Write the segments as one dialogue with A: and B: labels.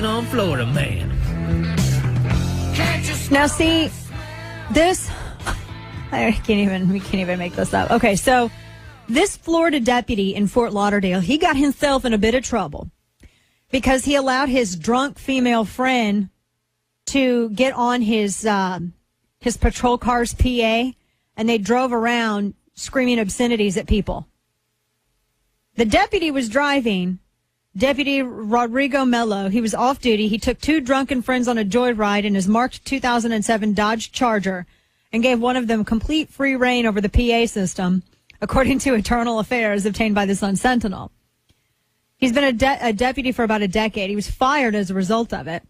A: on Florida man.
B: Now, see, this, we can't even make this up. Okay, so this Florida deputy in Fort Lauderdale, he got himself in a bit of trouble because he allowed his drunk female friend to get on his patrol car's PA, and they drove around screaming obscenities at people. The deputy was driving. Deputy Rodrigo Mello, he was off duty. He took two drunken friends on a joyride in his marked 2007 Dodge Charger and gave one of them complete free reign over the PA system, according to internal affairs obtained by the Sun-Sentinel. He's been a deputy for about a decade. He was fired as a result of it,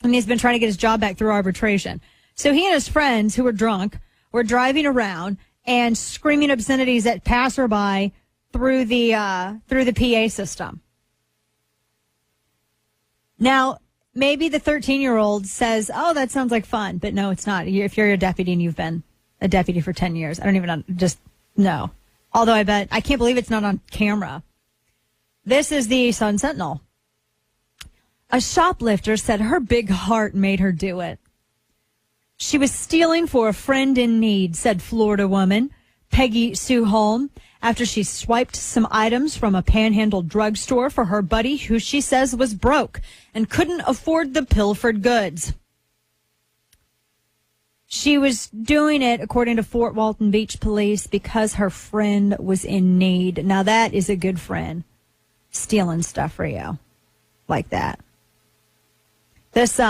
B: and he's been trying to get his job back through arbitration. So he and his friends, who were drunk, were driving around and screaming obscenities at passerby through the PA system. Now, maybe the 13-year-old says, oh, that sounds like fun. But no, it's not. If you're a deputy and you've been a deputy for 10 years, I don't even just no. Although I can't believe it's not on camera. This is the Sun-Sentinel. A shoplifter said her big heart made her do it. She was stealing for a friend in need, said Florida woman Peggy Sue Holm, after she swiped some items from a Panhandle drugstore for her buddy, who she says was broke and couldn't afford the pilfered goods. She was doing it, according to Fort Walton Beach police, because her friend was in need. Now, that is a good friend, stealing stuff for you like that. This,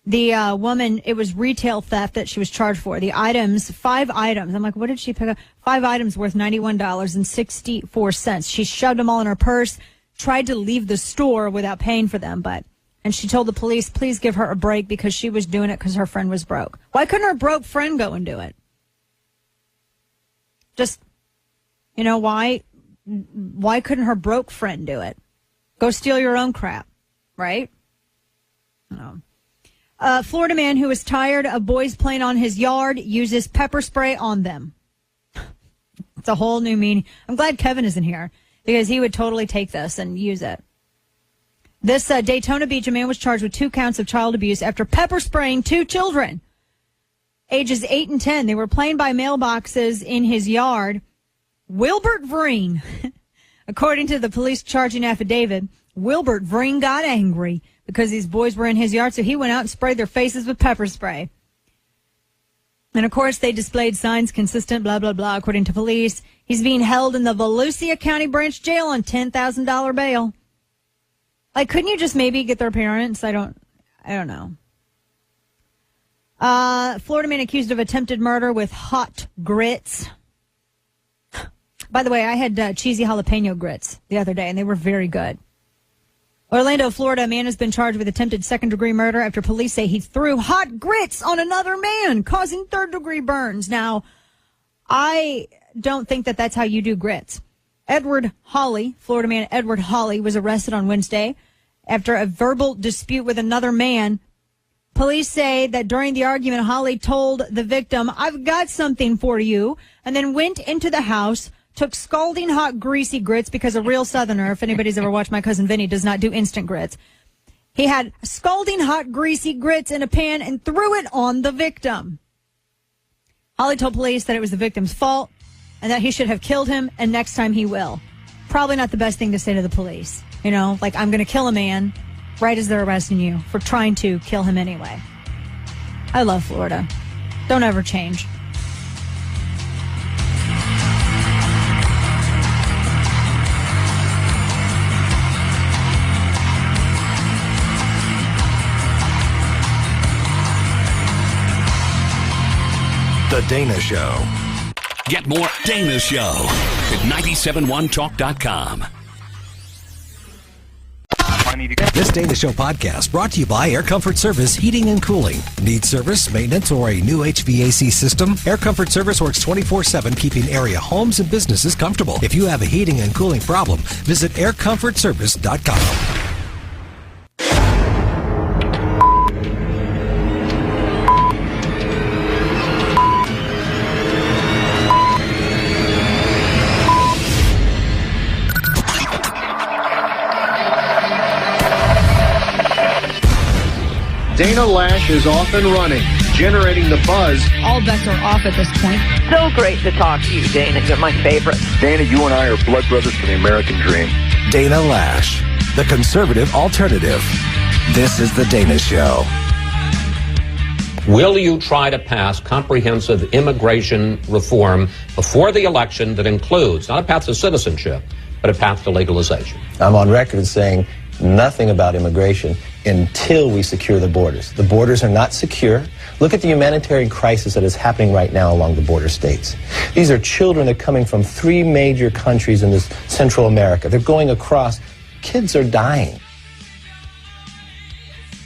B: the woman, it was retail theft that she was charged for. The items, 5 items. I'm like, what did she pick up? 5 items worth $91.64. She shoved them all in her purse, tried to leave the store without paying for them, and she told the police, please give her a break because she was doing it because her friend was broke. Why couldn't her broke friend go and do it? Just, why couldn't her broke friend do it? Go steal your own crap, right? No. A Florida man who is tired of boys playing on his yard uses pepper spray on them. It's a whole new meaning. I'm glad Kevin isn't here because he would totally take this and use it. This Daytona Beach, a man was charged with 2 counts of child abuse after pepper spraying 2 children, ages 8 and 10. They were playing by mailboxes in his yard. Wilbert Vreen, according to the police charging affidavit, Wilbert Vreen got angry because these boys were in his yard, so he went out and sprayed their faces with pepper spray. And, of course, they displayed signs consistent, blah, blah, blah, according to police. He's being held in the Volusia County Branch Jail on $10,000 bail. Like, couldn't you just maybe get their parents? I don't know. Florida man accused of attempted murder with hot grits. By the way, I had cheesy jalapeno grits the other day, and they were very good. Orlando, Florida, a man has been charged with attempted second-degree murder after police say he threw hot grits on another man, causing third-degree burns. Now, I don't think that that's how you do grits. Edward Hawley, Florida man Edward Hawley, was arrested on Wednesday after a verbal dispute with another man. Police say that during the argument, Hawley told the victim, "I've got something for you," and then went into the house, took scalding hot greasy grits, because a real Southerner, if anybody's ever watched My Cousin Vinny, does not do instant grits. He had scalding hot greasy grits in a pan and threw it on the victim. Hawley told police that it was the victim's fault and that he should have killed him, and next time he will. Probably not the best thing to say to the police. Like, I'm going to kill a man right as they're arresting you for trying to kill him anyway. I love Florida. Don't ever change.
C: The Dana Show.
D: Get more Dana Show at 971talk.com.
C: This Dana Show podcast brought to you by Air Comfort Service Heating and Cooling. Need service, maintenance, or a new HVAC system? Air Comfort Service works 24/7, keeping area homes and businesses comfortable. If you have a heating and cooling problem, visit aircomfortservice.com.
A: Dana Lash is off and running, generating the buzz.
B: All bets are off at this point.
E: So great to talk to you, Dana. You're my favorite.
A: Dana, you and I are blood brothers for the American dream.
C: Dana Lash, the conservative alternative. This is The Dana Show.
F: Will you try to pass comprehensive immigration reform before the election that includes not a path to citizenship, but a path to legalization?
G: I'm on record as saying nothing about immigration until we secure the borders. The borders are not secure. Look at the humanitarian crisis that is happening right now along the border states. These are children that are coming from 3 major countries in this Central America. They're going across. Kids are dying.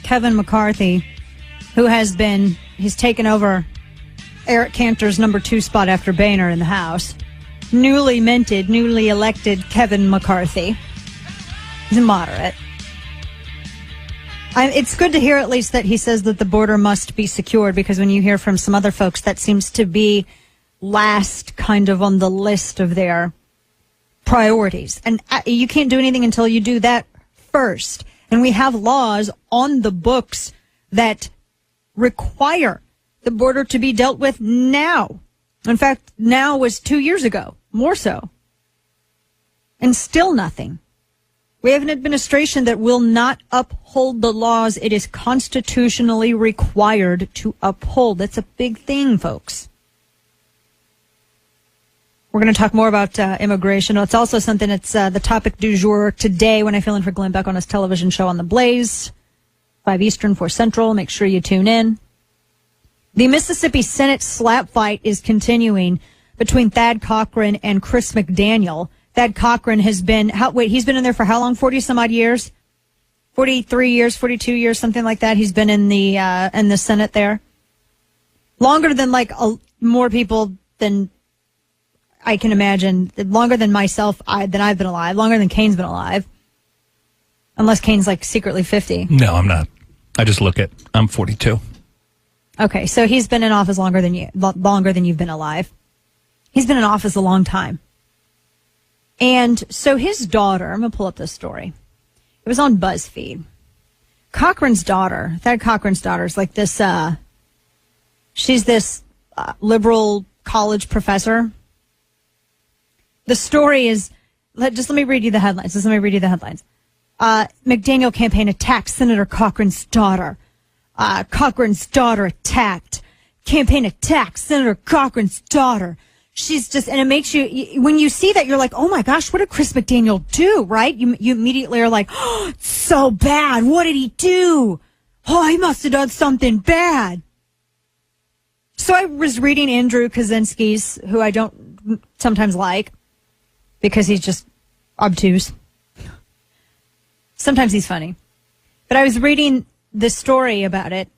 B: Kevin McCarthy, who he's taken over Eric Cantor's number 2 spot after Boehner in the House. Newly elected Kevin McCarthy. He's a moderate. It's good to hear at least that he says that the border must be secured, because when you hear from some other folks, that seems to be last kind of on the list of their priorities. And you can't do anything until you do that first. And we have laws on the books that require the border to be dealt with now. In fact, now was 2 years ago, more so. And still nothing. We have an administration that will not uphold the laws it is constitutionally required to uphold. That's a big thing, folks. We're going to talk more about immigration. It's also something that's the topic du jour today when I fill in for Glenn Beck on his television show on The Blaze, 5 Eastern, 4 Central. Make sure you tune in. The Mississippi Senate slap fight is continuing between Thad Cochran and Chris McDaniel. Thad Cochran has been, he's been in there for how long? 40 some odd years? 43 years, 42 years, something like that. He's been in the Senate there. Longer than more people than I can imagine. Longer than myself, than I've been alive. Longer than Kane's been alive. Unless Kane's secretly 50.
H: No, I'm not. I just look at, I'm 42.
B: Okay, so he's been in office longer than you've been alive. He's been in office a long time. And so his daughter, I'm going to pull up this story. It was on BuzzFeed. Cochran's daughter, Thad Cochran's daughter is like this, she's this liberal college professor. The story is, let me read you the headlines. McDaniel campaign attacks Senator Cochran's daughter. Cochran's daughter attacked. Campaign attacks Senator Cochran's daughter. She's just, and it makes you, when you see that, you're like, oh my gosh, what did Chris McDaniel do, right? You immediately are like, oh, it's so bad. What did he do? Oh, he must have done something bad. So I was reading Andrew Kaczynski's, who I don't sometimes like, because he's just obtuse. Sometimes he's funny. But I was reading this story about it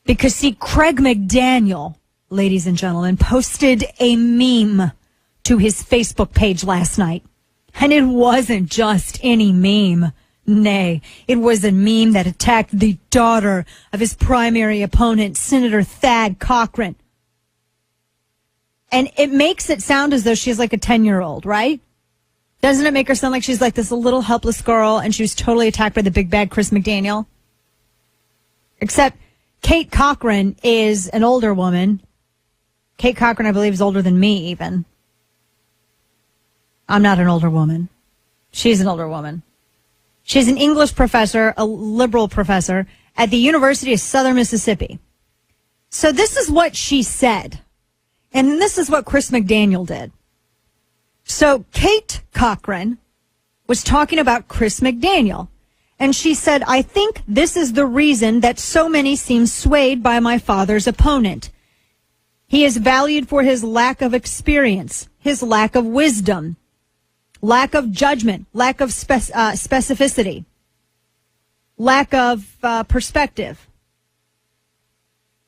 B: because, see, Craig McDaniel, ladies and gentlemen, posted a meme to his Facebook page last night. And it wasn't just any meme. Nay, it was a meme that attacked the daughter of his primary opponent, Senator Thad Cochran. And it makes it sound as though she's like a 10-year-old, right? Doesn't it make her sound like she's like this little helpless girl and she was totally attacked by the big bad Chris McDaniel? Except Kate Cochran is an older woman. Kate Cochran, I believe, is older than me even. I'm not an older woman. She's an older woman. She's an English professor, a liberal professor at the University of Southern Mississippi. So this is what she said. And this is what Chris McDaniel did. So Kate Cochran was talking about Chris McDaniel. And she said, I think this is the reason that so many seem swayed by my father's opponent. He is valued for his lack of experience, his lack of wisdom, lack of judgment, lack of specificity, lack of perspective,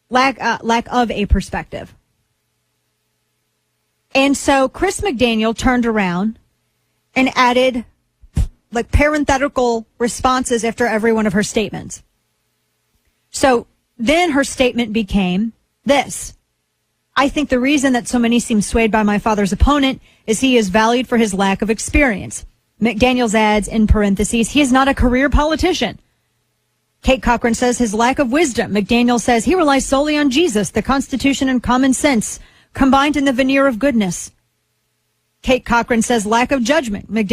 B: lack of a perspective. And so Chris McDaniel turned around and added like parenthetical responses after every one of her statements. So then her statement became this. I think the reason that so many seem swayed by my father's opponent is he is valued for his lack of experience. McDaniels adds in parentheses, he is not a career politician. Kate Cochran says his lack of wisdom. McDaniel says he relies solely on Jesus, the Constitution, and common sense, combined in the veneer of goodness. Kate Cochran says lack of judgment. McDaniel